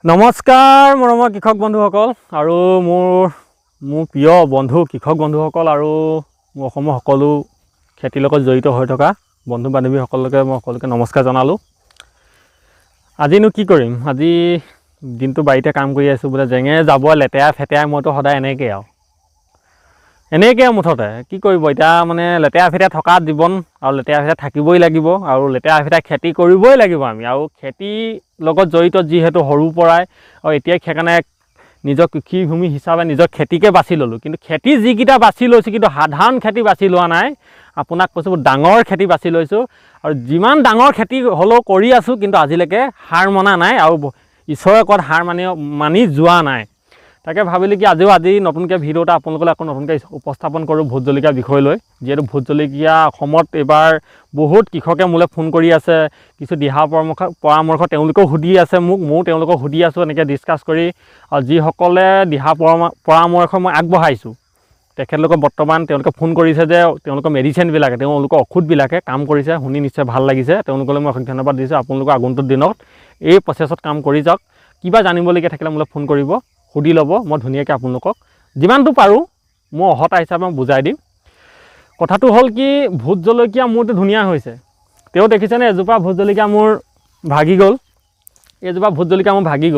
নমস্কাৰ মৰমৰ কৃষক বন্ধুসকল আৰু মোৰ প্ৰিয় বন্ধু কৃষক বন্ধুসকল আৰু মোৰ অসমৰ সকলো খেতিৰ লগত জড়িত হৈ থকা বন্ধু বান্ধৱীসকলকে মই সকলোকে নমস্কাৰ জনালোঁ। আজিনো কি কৰিম, আজি দিনটো বাৰীতে কাম কৰি আছোঁ বোলে জেঙে যাব লেতেৰা ফেতেৰাই মইতো সদায় এনেকৈ মুঠতে কি কৰিব এতিয়া মানে লেতেৰা ফেতেৰা থকা জীৱন আৰু লেতেৰা ফেতেৰা থাকিবই লাগিব আৰু লেতেৰা ফেতেৰা খেতি কৰিবই লাগিব আমি আৰু খেতিৰ লগত জড়িত যিহেতু সৰুৰ পৰাই আৰু এতিয়া সেইকাৰণে নিজৰ কৃষিভূমি হিচাপে নিজৰ খেতিকে বাছি ল'লোঁ। কিন্তু খেতি যিকেইটা বাছি লৈছোঁ কিন্তু সাধাৰণ খেতি বাছি লোৱা নাই, আপোনাক কৈছোঁ ডাঙৰ খেতি বাছি লৈছোঁ আৰু যিমান ডাঙৰ খেতি হ'লেও কৰি আছোঁ কিন্তু আজিলৈকে হাৰ মনা নাই আৰু ঈশ্বৰৰ কোৱাত হাৰ মানি যোৱা নাই। তাকে ভাবিলোঁ কি আজি নতুনকৈ ভিডিঅ' এটা আপোনালোকলৈ আকৌ নতুনকৈ উপস্থাপন কৰোঁ ভোট জলকীয়াৰ বিষয় লৈ। যিহেতু ভোট জলকীয়া অসমত এইবাৰ বহুত কৃষকে মোলৈ ফোন কৰি আছে, কিছু দিহা পৰামৰ্শ তেওঁলোকেও সুধি আছে ময়ো তেওঁলোকক সুধি আছোঁ এনেকৈ ডিছকাছ কৰি। আৰু যিসকলে দিহা পৰামৰ্শ মই আগবঢ়াইছোঁ তেখেতলোকক বৰ্তমান তেওঁলোকে ফোন কৰিছে যে তেওঁলোকৰ মেডিচিনবিলাকে তেওঁলোকৰ ঔষধবিলাকে কাম কৰিছে, শুনি নিশ্চয় ভাল লাগিছে। তেওঁলোকলৈ মই অশেষ ধন্যবাদ দিছোঁ। আপোনালোকৰ আগন্তুক দিনত এই প্ৰচেছত কাম কৰি যাওক। কিবা জানিবলগীয়া থাকিলে মোলৈ ফোন কৰিব, সুধি ল'ব, মই ধুনীয়াকৈ আপোনালোকক যিমানটো পাৰোঁ মই অহতা হিচাপে মই বুজাই দিম। কথাটো হ'ল কি, ভোট জলকীয়া মোৰতো ধুনীয়া হৈছে, তেওঁ দেখিছেনে এজোপা ভোট জলকীয়া মোৰ ভাগি গ'ল। এইজোপা ভোট জলকীয়া মোৰ ভাগি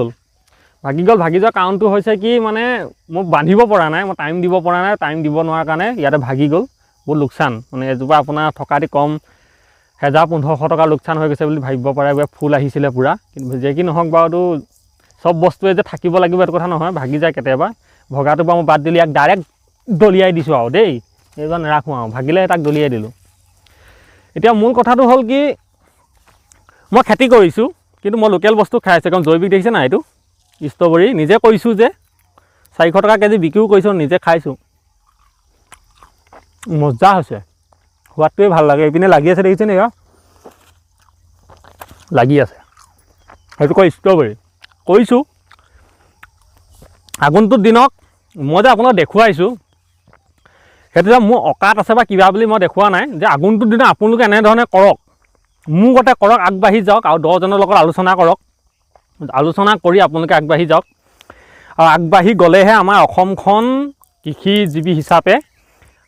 যোৱা কাৰণটো হৈছে কি, মানে মই বান্ধিব পৰা নাই, মই টাইম দিব পৰা নাই, টাইম দিব নোৱাৰাৰ কাৰণে ইয়াতে ভাগি গ'ল। বহুত লোকচান, মানে এজোপা আপোনাৰ থকাদি কম 1000-1500 টকা লোকচান হৈ গৈছে বুলি ভাবিব পাৰে। ফুল আহিছিলে পূৰা, কিন্তু যে কি নহওক বাৰু এইটো চব বস্তুৱে যে থাকিব লাগিব এইটো কথা নহয়, ভাগি যায় কেতিয়াবা। ভগাটো বাৰু মই বাদ দিলোঁ, ইয়াক ডাইৰেক্ট দলিয়াই দিছোঁ আৰু দেই, এইবাৰ নাৰাখোঁ আৰু ভাগিলে তাক দলিয়াই দিলোঁ। এতিয়া মূল কথাটো হ'ল কি, মই খেতি কৰিছোঁ কিন্তু মই লোকেল বস্তু খাই আছোঁ। কাৰণ জৈৱিক দেখিছে নাই, এইটো ষ্ট্ৰবেৰী নিজে কৰিছোঁ যে 400 টকা কেজি বিক্ৰীও কৰিছোঁ, নিজে খাইছোঁ, মজা হৈছে, সোৱাদটোৱে ভাল লাগে। এইপিনে লাগি আছে দেখিছে নি, লাগি আছে, সেইটো কয় ষ্ট্ৰবেৰী। কৰিছোঁ আগন্তুক দিনত মই যে আপোনাক দেখুৱাইছোঁ সেইটো যে মোৰ অকাত আছে বা কিবা বুলি মই দেখুওৱা নাই, যে আগন্তুক দিনত আপোনালোকে এনেধৰণে কৰক, মোৰ গতে কৰক, আগবাঢ়ি যাওক আৰু 10জনৰ লগত আলোচনা কৰক, আলোচনা কৰি আপোনালোকে আগবাঢ়ি যাওক। আৰু আগবাঢ়ি গ'লেহে আমাৰ অসমখন কৃষিজীৱী হিচাপে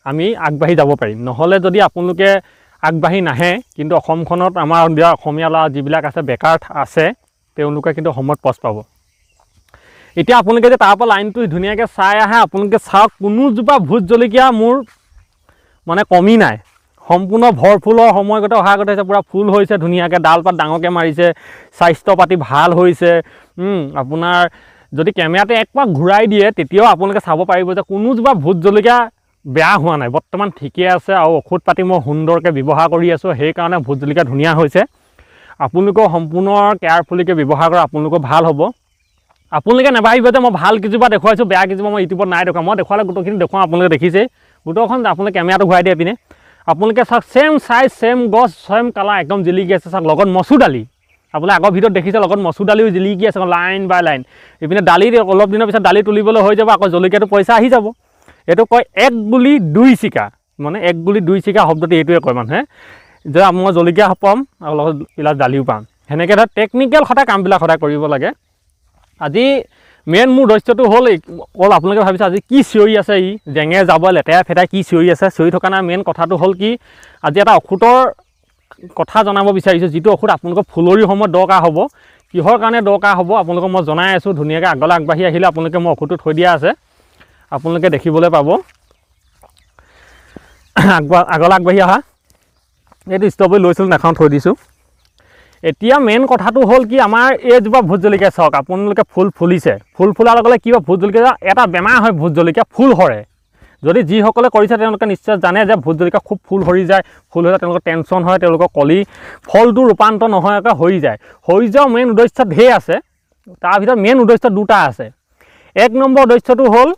আমি আগবাঢ়ি যাব পাৰিম। নহ'লে যদি আপোনালোকে আগবাঢ়ি নাহে কিন্তু অসমখনত আমাৰ অসমীয়া ল'ৰা যিবিলাক আছে বেকাৰ আছে তেওঁলোকে কিন্তু সময়ত পস্ত পাব। এতিয়া আপোনালোকে যে তাৰ পৰা লাইনটো ধুনীয়াকৈ চাই আহে, আপোনালোকে চাওক কোনোজোপা ভোট জলকীয়া মোৰ মানে কমি নাই, সম্পূৰ্ণ ভৰফুলৰ সময়গতে অহাগতে হৈছে, পূৰা ফুল হৈছে ধুনীয়াকৈ, ডালপাত ডাঙৰকৈ মাৰিছে, স্বাস্থ্য পাতি ভাল হৈছে। আপোনাৰ যদি কেমেৰাটো একপাক ঘূৰাই দিয়ে তেতিয়াও আপোনালোকে চাব পাৰিব যে কোনোজোপা ভোট জলকীয়া বেয়া হোৱা নাই, বৰ্তমান ঠিকে আছে আৰু ঔষধ পাতি মই সুন্দৰকৈ ব্যৱহাৰ কৰি আছোঁ, সেইকাৰণে ভোট জলকীয়া ধুনীয়া হৈছে। আপোনালোকেও সম্পূৰ্ণ কেয়াৰফুলিকৈ ব্যৱহাৰ কৰে, আপোনালোকৰ ভাল হ'ব। আপোনালোকে নাভাবিব যে মই ভাল কেইজোপা দেখুৱাইছোঁ, বেয়া কেইজোপা মই ইউটিউবত নাই দেখুওৱা। মই দেখুৱালে গোটেইখিনি দেখুৱাওঁ, আপোনালোকে দেখিছেই গোটেইখন। আপোনালোকে কেমেৰাটো ঘূৰাই দিয়ে পিনে, আপোনালোকে চাওক ছেম চাইজ, ছেম গছ, ছেম কালাৰ, একদম জিলিকি আছে। চাওক লগত মচুৰ দালি, আপোনালোকে আগৰ ভিডিঅ'ত দেখিছে, লগত মচুৰ দালিও জিলিকি আছে লাইন বাই লাইন। এইপিনে দালি অলপ দিনৰ পিছত দালি তুলিবলৈ হৈ যাব, আকৌ জলকীয়াটো পইচা আহি যাব। এইটো কয় 1 গুলি 2 চিকা, মানে 1 গুলি 2 চিকা শব্দটো এইটোৱে কয় মানুহে, যে মই জলকীয়া পাম আৰু লগত এগিলাচ দালিও পাম। সেনেকৈ ধৰক টেকনিকেল সদায় কামবিলাক সদায় কৰিব লাগে। আজি মেইন মোৰ উদ্দেশ্যটো হ'ল আপোনালোকে ভাবিছে আজি কি চিঞৰি আছে, ই জেঙে যাব লেতেৰা ফেটাই কি চিঞৰি আছে, চিঞৰি থকা নাই। মেইন কথাটো হ'ল কি, আজি এটা ঔষধৰ কথা জনাব বিচাৰিছোঁ, যিটো ঔষধ আপোনালোকৰ ফুলৰিৰ সময়ত দৰকাৰ হ'ব। কিহৰ কাৰণে দৰকাৰ হ'ব আপোনালোকক মই জনাই আছোঁ। ধুনীয়াকৈ আগলৈ আগবাঢ়ি আহিলে আপোনালোকে মই ঔষধটো থৈ দিয়া আছে, আপোনালোকে দেখিবলৈ পাব। আগলৈ আগবাঢ়ি অহা এইটো ষ্ট্ৰবেৰী লৈছিলোঁ, নাখাওঁ, থৈ দিছোঁ। এতিয়া মেইন কথাটো হ'ল কি, আমাৰ এইজোপা ভোট জলকীয়া চাওক, আপোনালোকে ফুল ফুলিছে, ফুল ফুলাৰ লগে লগে কি হয়, ভোট জলকীয়া এটা বেমাৰ হয়, ভোট জলকীয়া ফুল সৰে। যদি যিসকলে কৰিছে তেওঁলোকে নিশ্চয় জানে যে ভোট জলকীয়া খুব ফুল সৰি যায়, ফুল হ'লে তেওঁলোকৰ টেনশ্যন হয়, তেওঁলোকৰ কলি ফলটো ৰূপান্তৰ নোহোৱাকৈ হৈ যায়। হৈ যোৱা মেইন উদ্দেশ্য ঢেৰ আছে, তাৰ ভিতৰত মেইন উদ্দেশ্য 2টা আছে। 1 নম্বৰ উদ্দেশ্যটো হ'ল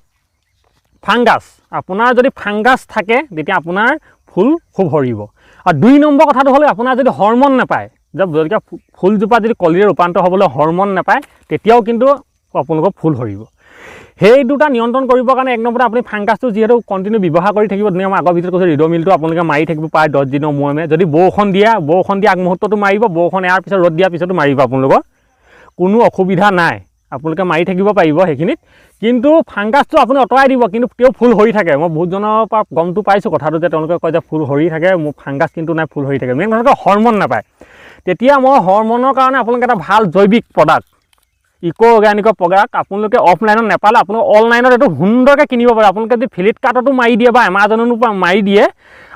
ফাংগাছ। আপোনাৰ যদি ফাংগাছ থাকে তেতিয়া আপোনাৰ ফুল খুব সৰিব। আৰু 2 নম্বৰ কথাটো হ'ল আপোনাৰ যদি হৰমন নাপায়, যে জলকীয়া ফুলজোপা যদি কলিৰে ৰূপান্তৰ হ'বলৈ হৰমন নাপায় তেতিয়াও কিন্তু আপোনালোকৰ ফুল সৰিব। সেই 2টা নিয়ন্ত্ৰণ কৰিবৰ কাৰণে 1 নম্বৰতে আপুনি ফাংগাছটো যিহেতু কণ্টিনিউ ব্যৱহাৰ কৰি থাকিব। ধুনীয়া মই আগৰ ভিতৰত কৈছোঁ, ৰিড'মিলটো আপোনালোকে মাৰি থাকিব প্ৰায় 10 দিনৰ মূৰে। যদি বৰষুণ দিয়া আগমুহূৰ্তটো মাৰিব, বৰষুণ এয়াৰ পিছত ৰ'দ দিয়াৰ পিছতো মাৰিব, আপোনালোকৰ কোনো অসুবিধা নাই। আপোনালোকে মাৰি থাকিব পাৰিব সেইখিনিত, কিন্তু ফাংগাছটো আপুনি আঁতৰাই দিব, কিন্তু তেওঁ ফুল সৰি থাকে। মই বহুতজনৰ পৰা গমটো পাইছোঁ কথাটো, যে তেওঁলোকে কয় যে ফুল সৰি থাকে, মোৰ ফাংগাছ কিন্তু নাই, ফুল সৰি থাকে। মেইন কথাটো হৰমন নাপায়। তেতিয়া মই হৰমনৰ কাৰণে আপোনালোকে এটা ভাল জৈৱিক প্ৰডাক্ট, ইকো অৰ্গেনিকৰ প্ৰডাক্ট আপোনালোকে অফলাইনত নাপালে আপোনালোকে অনলাইনত এইটো সুন্দৰকৈ কিনিব পাৰে। আপোনালোকে যদি ফ্লিপকাৰ্টতো মাৰি দিয়ে বা এমাজনতো মাৰি দিয়ে,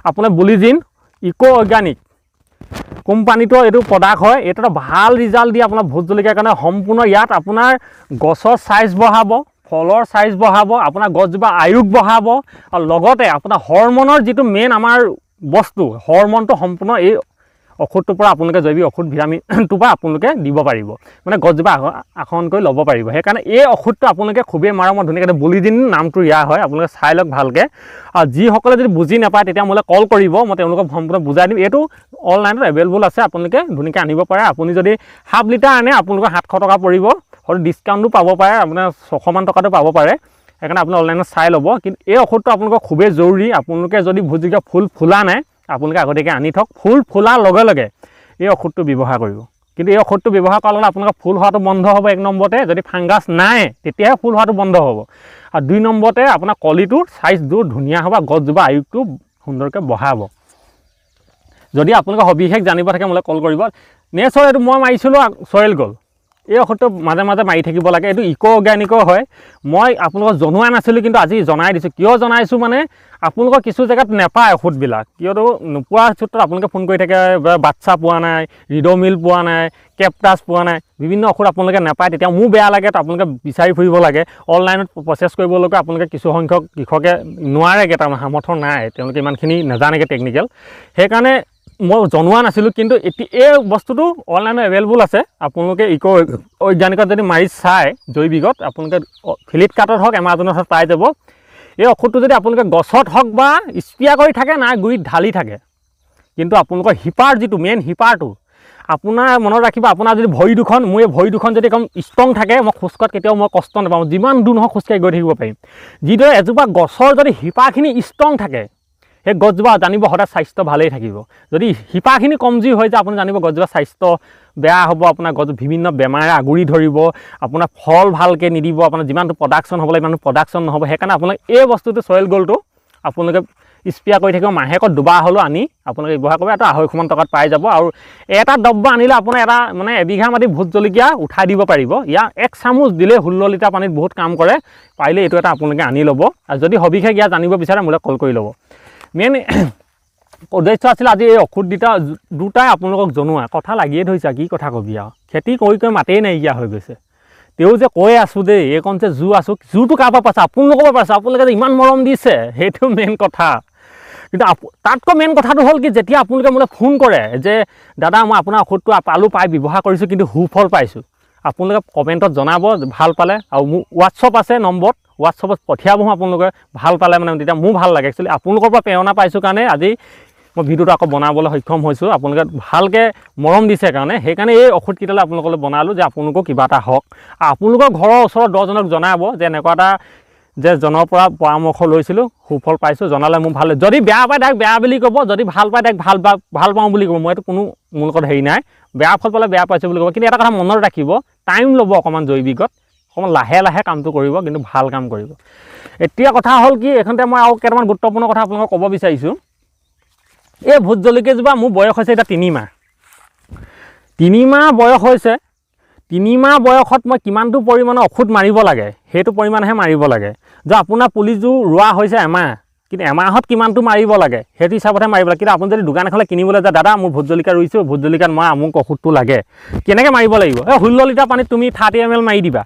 আপোনাৰ বুলিজিন ইকো অৰ্গেনিক কোম্পানীটো এইটো প্ৰডাক্ট হয়। এইটো এটা ভাল ৰিজাল্ট দিয়ে আপোনাৰ ভোট জলকীয়াৰ কাৰণে। সম্পূৰ্ণ ইয়াত আপোনাৰ গছৰ চাইজ বঢ়াব, ফলৰ চাইজ বঢ়াব, আপোনাৰ গছজোপা আয়ুস বঢ়াব, আৰু লগতে আপোনাৰ হৰমনৰ যিটো মেইন আমাৰ বস্তু, হৰমনটো সম্পূৰ্ণ এই ঔষধটোৰ পৰা আপোনালোকে জৈৱিক ঔষধ ভিটামিনটোৰ পৰা আপোনালোকে দিব পাৰিব, মানে গছজোপা আসন কৰি ল'ব পাৰিব। সেইকাৰণে এই ঔষধটো আপোনালোকে খুবেই মাৰক। ধুনীয়াকৈ বুলিজিন নামটো ইয়াৰ হয়, আপোনালোকে চাই লওক ভালকৈ। আৰু যিসকলে যদি বুজি নাপায় তেতিয়া মোলৈ কল কৰিব, মই তেওঁলোকক সম্পূৰ্ণ বুজাই দিম। এইটো অনলাইনত এভেইলেবল আছে, আপোনালোকে ধুনীয়াকৈ আনিব পাৰে। আপুনি যদি হাফ লিটাৰ আনে আপোনালোকৰ 700 টকা পৰিব, হয়তো ডিছকাউণ্টো পাব পাৰে, আপোনাৰ 600 মান টকাটো পাব পাৰে। সেইকাৰণে আপুনি অনলাইনত চাই ল'ব। কিন্তু এই ঔষধটো আপোনালোকৰ খুবেই জৰুৰী। আপোনালোকে যদি ভোট জলকীয়া ফুল ফুলা নাই, আপোনালোকে আগতীয়াকৈ আনি থওক। ফুল ফুলাৰ লগে লগে এই ঔষধটো ব্যৱহাৰ কৰিব। কিন্তু এই ঔষধটো ব্যৱহাৰ কৰাৰ লগে আপোনালোকৰ ফুল হোৱাটো বন্ধ হ'ব 1 নম্বৰতে। যদি ফাংগাছ নাই তেতিয়াহে ফুল হোৱাটো বন্ধ হ'ব। আৰু 2 নম্বৰতে আপোনাৰ কলিটোৰ চাইজটো ধুনীয়া হ'ব, গছজোপা আয়ুসটো সুন্দৰকৈ বঢ়াব। যদি আপোনালোকে সবিশেষ জানিব থাকে মোলৈ কল কৰিব। নেক্সট হয় এইটো মই মাৰিছিলোঁ চয়েল গ'ল্ড। এই ঔষধটো মাজে মাজে মাৰি থাকিব লাগে। এইটো ইকো অৰ্গেনিকৰ হয়। মই আপোনালোকক জনোৱা নাছিলোঁ, কিন্তু আজি জনাই দিছোঁ। কিয় জনাইছোঁ মানে আপোনালোকৰ কিছু জেগাত নেপায় ঔষধবিলাক, কিয়তো নোপোৱাৰ ক্ষেত্ৰত আপোনালোকে ফোন কৰি থাকে, বাচ্চা পোৱা নাই, ৰিড'মিল পোৱা নাই, কেপটাছ পোৱা নাই, বিভিন্ন ঔষধ আপোনালোকে নাপায়। তেতিয়া মোৰ বেয়া লাগে, তো আপোনালোকে বিচাৰি ফুৰিব লাগে। অনলাইনত প্ৰচেছ কৰিবলৈকে আপোনালোকে কিছু সংখ্যক কৃষকে নোৱাৰেগৈ, তাৰমানে সামৰ্থ্য নাই, তেওঁলোকে ইমানখিনি নাজানেগৈ টেকনিকেল। সেইকাৰণে মই জনোৱা নাছিলোঁ, কিন্তু এই বস্তুটো অনলাইনত এভেইলেবল আছে। আপোনালোকে ইকো অৰ্গেনিকত যদি মাৰি চাই জৈৱিকত, আপোনালোকে ফ্লিপকাৰ্টত হওক এমাজনত হওক পাই যাব। এই ঔষধটো যদি আপোনালোকে গছত হওক বা স্প্ৰে কৰি থাকে, নাই গুৰিত ঢালি থাকে, কিন্তু আপোনালোকৰ হিপাৰ যিটো মেইন হিপাৰটো আপোনাৰ মনত ৰাখিব। আপোনাৰ যদি ভৰি দুখন, মোৰ এই ভৰি দুখন যদি একদম ষ্ট্ৰং থাকে, মই খোজকঢ়াত কেতিয়াও মই কষ্ট নাপাওঁ, যিমান দূৰ নহয় খোজকাঢ়ি গৈ থাকিব পাৰিম। যিদৰে এজোপা গছৰ যদি শিপাখিনি ষ্ট্ৰং থাকে, সেই গছজোপা জানিব সদায় স্বাস্থ্য ভালেই থাকিব। যদি শিপাখিনি কমজুৰি হৈ যায়, আপুনি জানিব গছজোপা স্বাস্থ্য বেয়া হ'ব, আপোনাৰ গছ বিভিন্ন বেমাৰে আগুৰি ধৰিব, আপোনাৰ ফল ভালকৈ নিদিব, আপোনাৰ যিমানটো প্ৰডাকশ্যন হ'ব লাগে সিমানটো প্ৰডাকশ্যন নহ'ব। সেইকাৰণে আপোনাক এই বস্তুটো চয়েল গ'ল্ডটো আপোনালোকে স্প্ৰে কৰি থাকিব। মাহেকত 2 বাৰ হ'লেও আনি আপোনালোকে ব্যৱহাৰ কৰিব। এটা 250 মান টকাত পাই যাব। আৰু এটা ডব্বা আনিলে আপোনাৰ এটা মানে এবিঘা মাটি ভোট জলকীয়া উঠাই দিব পাৰিব। ইয়াৰ 1 চামুচ দিলে 16 লিটাৰ পানীত বহুত কাম কৰে। পাৰিলে এইটো এটা আপোনালোকে আনি ল'ব। আৰু যদি সবিশেষ ইয়াত জানিব বিচাৰে মোলৈ কল কৰি ল'ব। মেইন উদ্দেশ্য আছিল আজি এই ঔষধ দুটাই আপোনালোকক জনোৱা। কথা লাগিয়ে ধৰিছে, কি কথা কবি আৰু, খেতি কৰি মাতেই নাইকিয়া হৈ গৈছে। তেওঁ যে কৈ আছোঁ দেই, এইকণ যে আছোঁ, জোৰটো কাৰ পৰা পাইছে? আপোনালোকৰ পৰা পাইছে। আপোনালোকে যে ইমান মৰম দিছে, সেইটো মেইন কথা। কিন্তু তাতকৈ মেইন কথাটো হ'ল কি, যেতিয়া আপোনালোকে মোলৈ ফোন কৰে যে দাদা মই আপোনাৰ ঔষধটো পাই ব্যৱহাৰ কৰিছোঁ, কিন্তু সুফল পাইছোঁ, আপোনালোকে কমেণ্টত জনাব ভাল পালে। আৰু মোৰ হোৱাটছআপ আছে নম্বৰত, হোৱাটছআপত পঠিয়াব আপোনালোকে ভাল পালে, মানে তেতিয়া মোৰ ভাল লাগে। একচুৱেলি আপোনালোকৰ পৰা প্ৰেৰণা পাইছোঁ কাৰণে আজি মই ভিডিঅ'টো আকৌ বনাবলৈ সক্ষম হৈছোঁ। আপোনালোকে ভালকৈ মৰম দিছে কাৰণে, সেইকাৰণে এই ঔষধকেইটালৈ আপোনালোকলৈ বনালোঁ যে আপোনালোকৰ কিবা এটা হওক। আৰু আপোনালোকৰ ঘৰৰ ওচৰত 10জনক জনাব যে এনেকুৱা এটা যে জনৰ পৰা পৰামৰ্শ লৈছিলোঁ, সুফল পাইছোঁ, জনালে মোৰ ভাল। যদি বেয়া পায় তাক বেয়া বুলি ক'ব, যদি ভাল পায় তাক ভাল পাওঁ বুলি ক'ব। মই এইটো কোনো মোৰ লগত হেৰি নাই, বেয়া ফল পালে বেয়া পাইছোঁ বুলি ক'ব। কিন্তু এটা কথা মনত ৰাখিব, টাইম ল'ব অকণমান জৈৱিকত, অকণমান লাহে লাহে কামটো কৰিব, কিন্তু ভাল কাম কৰিব। এতিয়া কথা হ'ল কি, এইখনতে মই আৰু কেইটামান গুৰুত্বপূৰ্ণ কথা আপোনালোকক ক'ব বিচাৰিছোঁ। এই ভোট জলকীয়াজোপা মোৰ বয়স হৈছে এতিয়া 3 মাহ। 3 মাহ বয়স হৈছে। 3 মাহ বয়সত মই কিমানটো পৰিমাণৰ ঔষধ মাৰিব লাগে, সেইটো পৰিমাণেহে মাৰিব লাগে। যে আপোনাৰ পুলিযোৰ ৰোৱা হৈছে এমাহ, কিন্তু এমাহত কিমানটো মাৰিব লাগে সেইটো হিচাপতহে মাৰিব লাগে। কিন্তু আপুনি যদি দোকান এখনলৈ কিনিবলৈ যায়, দাদা মোৰ ভোট জলকীয়া ৰুইছোঁ, ভোট জলকীয়াত মই আমুক ঔষধটো লাগে, কেনেকৈ মাৰিব লাগিব? 16 লিটাৰ পানীত তুমি 30 ml মাৰি দিবা,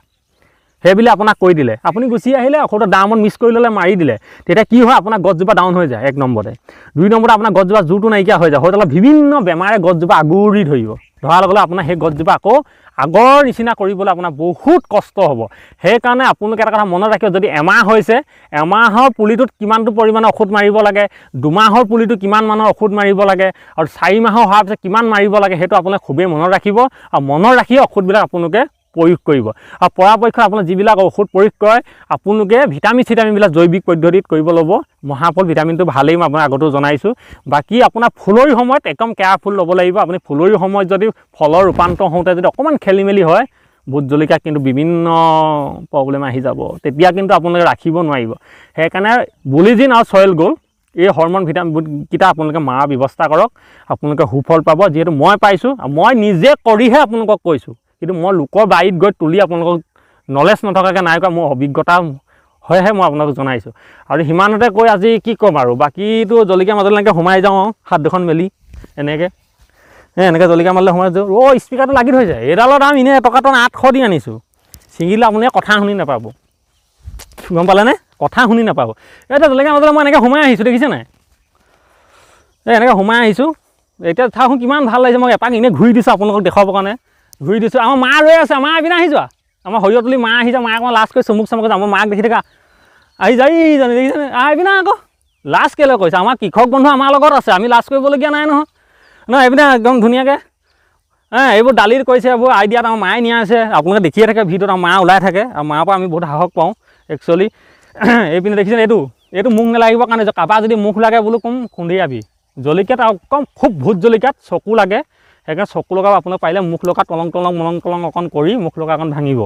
সেইবুলি আপোনাক কৈ দিলে, আপুনি গুচি আহিলে, ঔষধৰ দামত মিক্স কৰি ল'লে, মাৰি দিলে। তেতিয়া কি হয়, আপোনাৰ গছজোপা ডাউন হৈ যায় 1 নম্বৰতে। 2 নম্বৰতে আপোনাৰ গছজোপা জোৰটো নাইকিয়া হৈ যায়, হয়তো বিভিন্ন বেমাৰে গছজোপা আগুৰি ধৰিব। ধৰাৰ লগে লগে আপোনাৰ সেই গছজোপা আকৌ আগৰ নিচিনা কৰিবলৈ আপোনাৰ বহুত কষ্ট হ'ব। সেইকাৰণে আপোনালোকে এটা কথা মনত ৰাখিব, যদি এমাহ হৈছে, এমাহৰ পুলিটোত কিমানটো পৰিমাণৰ ঔষধ মাৰিব লাগে, 2 মাহৰ পুলিটো কিমান মানৰ ঔষধ মাৰিব লাগে, আৰু 4 মাহৰ হোৱাৰ পিছত কিমান মাৰিব লাগে, সেইটো আপোনালোকে খুবেই মনত ৰাখিব। আৰু মনত ৰাখি ঔষধবিলাক আপোনালোকে প্ৰয়োগ কৰিব। আৰু পৰাপক্ষত আপোনাৰ যিবিলাক ঔষধ প্ৰয়োগ কৰে, আপোনালোকে ভিটামিনবিলাক জৈৱিক পদ্ধতিত কৰিব ল'ব। মহাফল ভিটামিনটো ভালেই, মই আপোনাক আগতেও জনাইছোঁ। বাকী আপোনাৰ ফুলৰি সময়ত একদম কেয়াৰফুল ল'ব লাগিব। আপুনি ফুলৰি সময়ত যদি ফলৰ ৰূপান্তৰ হওঁতে যদি অকণমান খেলি মেলি হয়, ভোট জলকীয়া কিন্তু বিভিন্ন প্ৰব্লেম আহি যাব, তেতিয়া কিন্তু আপোনালোকে ৰাখিব নোৱাৰিব। সেইকাৰণে বুলিজিন আৰু চইল গ'ল্ড এই হৰমন ভিটামিনকেইটা আপোনালোকে মৰাৰ ব্যৱস্থা কৰক, আপোনালোকে সুফল পাব। যিহেতু মই পাইছোঁ, মই নিজে কৰিহে আপোনালোকক কৈছোঁ, কিন্তু মই লোকৰ বাৰীত গৈ তুলি আপোনালোকক নলেজ নথকাকৈ নাই কোৱা, মোৰ অভিজ্ঞতা হয়হে মই আপোনালোকক জনাইছোঁ। আৰু সিমানতে কৈ আজি কি ক'ম আৰু, বাকীটো জলকীয়া মাজলৈ এনেকৈ সোমাই যাওঁ হাত দুখন মেলি এনেকৈ এনেকৈ জলকীয়া মাজলৈ সোমাই যাওঁ। স্পীকাৰটো লাগি থৈ যায়, এইডালৰ দাম এনেই টকাটো 800 দি আনিছোঁ, ছিঙিলে আপুনি কথা শুনি নাপাব, গম পালেনে? কথা শুনি নাপাব। এতিয়া জলকীয়া মাজলৈ মই এনেকৈ সোমাই আহিছোঁ, দেখিছে নাই? এনেকৈ সোমাই আহিছোঁ। এতিয়া চাওঁচোন কিমান ভাল লাগিছে, মই এপাক এনেই ঘূৰি দিছোঁ আপোনালোকক দেখুৱাবৰ কাৰণে, ঘূৰি দিছোঁ। আমাৰ মা ৰৈ আছে, মা এইপিনে আহি যোৱা, আমাৰ সৰিয়হ তুলি মা আহিছে, মায়ে অকণমান লাজ কৰি চমুক কৈছে, আমাৰ মাক দেখি থাকা আহি যায় জানি দেখিছেনে? এইপিনে আকৌ লাজ কেলৈ কৈছে, আমাৰ কৃষক বন্ধু আমাৰ লগত আছে, আমি লাজ কৰিবলগীয়া নাই নহয়। এইপিনে একদম ধুনীয়াকৈ এইবোৰ দালিত কৰিছে, এইবোৰ আইডিয়াত আমাৰ মায়ে নিয়া আছে, আপোনালোকে দেখিয়ে থাকে ভিডিঅ'ত, আমাৰ মা ওলাই থাকে, আৰু মাৰ পৰা আমি বহুত সাহস পাওঁ একচুৱেলি। এইপিনে দেখিছেনে, এইটো মুখ নেলাগিবৰ কাৰণে কাৰোবাৰ যদি মুখ লাগে বোলো কম খুন্দিয়াবি। জলকীয়াত অকণ খুব ভোট জলকীয়াত চকু লাগে, সেইকাৰণে চকু লগাব আপোনালোকে পাৰিলে মুখ লগা তলং অকণ কৰি মুখ লগা অকণ ভাঙিব,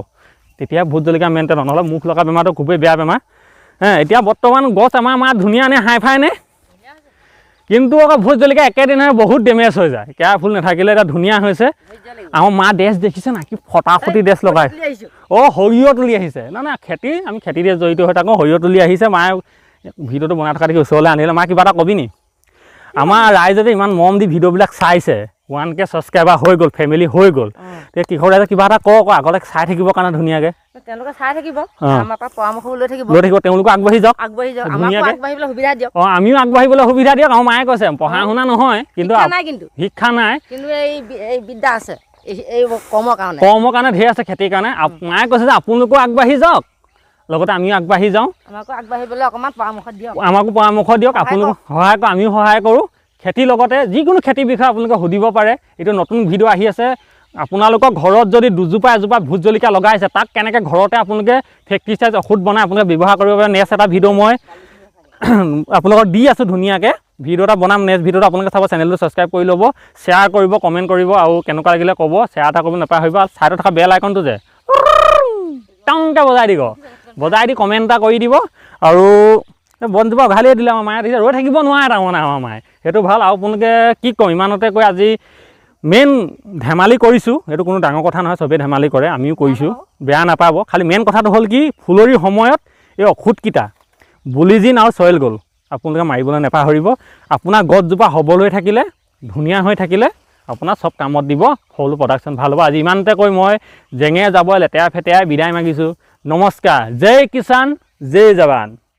তেতিয়া ভোট জলকীয়া মেইনটেইন, নহ'লে মুখ লগা বেমাৰটো খুবেই বেয়া বেমাৰ। এতিয়া বৰ্তমান গছ আমাৰ ধুনীয়া নে হাই ফাই নে, কিন্তু আকৌ ভোট জলকীয়া একেদিনাই বহুত ডেমেজ হৈ যায়, কেয়াৰফুল নাথাকিলে। এতিয়া ধুনীয়া হৈছে, আমাৰ মা ড্ৰেছ দেখিছে না, কি ফটাফটি ড্ৰেছ লগাই, সৰিয়হ তুলি আহিছে। নাই আমি খেতিতে জড়িত হৈ থাকোঁ, সৰিয়হ তুলি আহিছে। মায়ে ভিডিঅ'টো বনাই থকা দেখি ওচৰলৈ আনিলে, মা কিবা এটা কবি নি? আমাৰ ৰাইজে যে ইমান মৰম দি ভিডিঅ'বিলাক চাইছে, 1K ছাবস্ক্ৰাইবাৰ হৈ গ'ল, ফেমিলি হৈ গ'ল, এতিয়া কৃষক ৰাইজে কিবা এটা কওক, আগতে চাই থাকিবৰ কাৰণে ধুনীয়াকৈ তেওঁলোকে চাই থাকিব, আমাৰ পৰা পৰামৰ্শ লৈ থাকিব, তেওঁলোকো আগবাঢ়ি যাওক, আমিও আগবাঢ়িবলৈ সুবিধা দিয়ক। আমাৰ মায়ে কৈছে পঢ়া শুনা নহয়, কিন্তু শিক্ষা নাই, কিন্তু এই বিদ্যা আছে, এই কৰ্মৰ কাৰণে ধেৰ আছে, খেতিৰ কাৰণে। মায়ে কৈছে যে আপোনালোকো আগবাঢ়ি যাওক, লগতে আমিও আগবাঢ়ি যাওঁ, আমাকো আগবাঢ়িবলৈ অকণমান পৰামৰ্শ দিয়ক, আপোনালোকক সহায় কৰক, আমিও সহায় কৰোঁ। খেতিৰ লগতে যিকোনো খেতিৰ বিষয়ে আপোনালোকে সুধিব পাৰে। এইটো নতুন ভিডিঅ' আহি আছে, আপোনালোকৰ ঘৰত যদি দুজোপা এজোপা ভোট জলকীয়া লগাইছে, তাক কেনেকৈ ঘৰতে আপোনালোকে ফেক্ট্ৰিচাইজ ঔষধ বনাই আপোনালোকে ব্যৱহাৰ কৰিব পাৰে। নেক্সট এটা ভিডিঅ' মই আপোনালোকক দি আছোঁ ধুনীয়াকৈ, ভিডিঅ' এটা বনাম, নেক্সট ভিডিঅ'টো আপোনালোকে চাব। চেনেলটো ছাবস্ক্ৰাইব কৰি ল'ব, শ্বেয়াৰ কৰিব, কমেণ্ট কৰিব, আৰু কেনেকুৱা লাগিলে ক'ব, শ্বেয়াৰ এটা কৰিব নাপাহৰিব। আৰু ছাইডত থকা বেল আইকনটো যে টাংকৈ বজাই দি কমেণ্ট এটা কৰি দিব। আৰু বনজোপা ভালেই দিলে, আমাৰ মায়ে দিছে, ৰৈ থাকিব নোৱাৰে তাৰমানে আমাৰ মায়ে, সেইটো ভাল। আৰু আপোনালোকে কি ক'ম, ইমানতে কৈ আজি মেইন ধেমালি কৰিছোঁ, সেইটো কোনো ডাঙৰ কথা নহয়, চবেই ধেমালি কৰে, আমিও কৰিছোঁ, বেয়া নাপাব। খালি মেইন কথাটো হ'ল কি, ফুলৰিৰ সময়ত এই ঔষধকেইটা বুলিজিন আৰু চইল গ'ল্ড আপোনালোকে মাৰিবলৈ নাপাহৰিব। আপোনাৰ গছজোপা সবল হৈ থাকিলে, ধুনীয়া হৈ থাকিলে, আপোনাৰ চব কামত দিব, সৰু প্ৰডাকশ্যন ভাল হ'ব। আজি ইমানতে কৈ মই জেঙে যাব লেতেৰা ফেতেৰাই বিদায় মাগিছোঁ। নমস্কাৰ, জয় কিষাণ, জয় জৱান।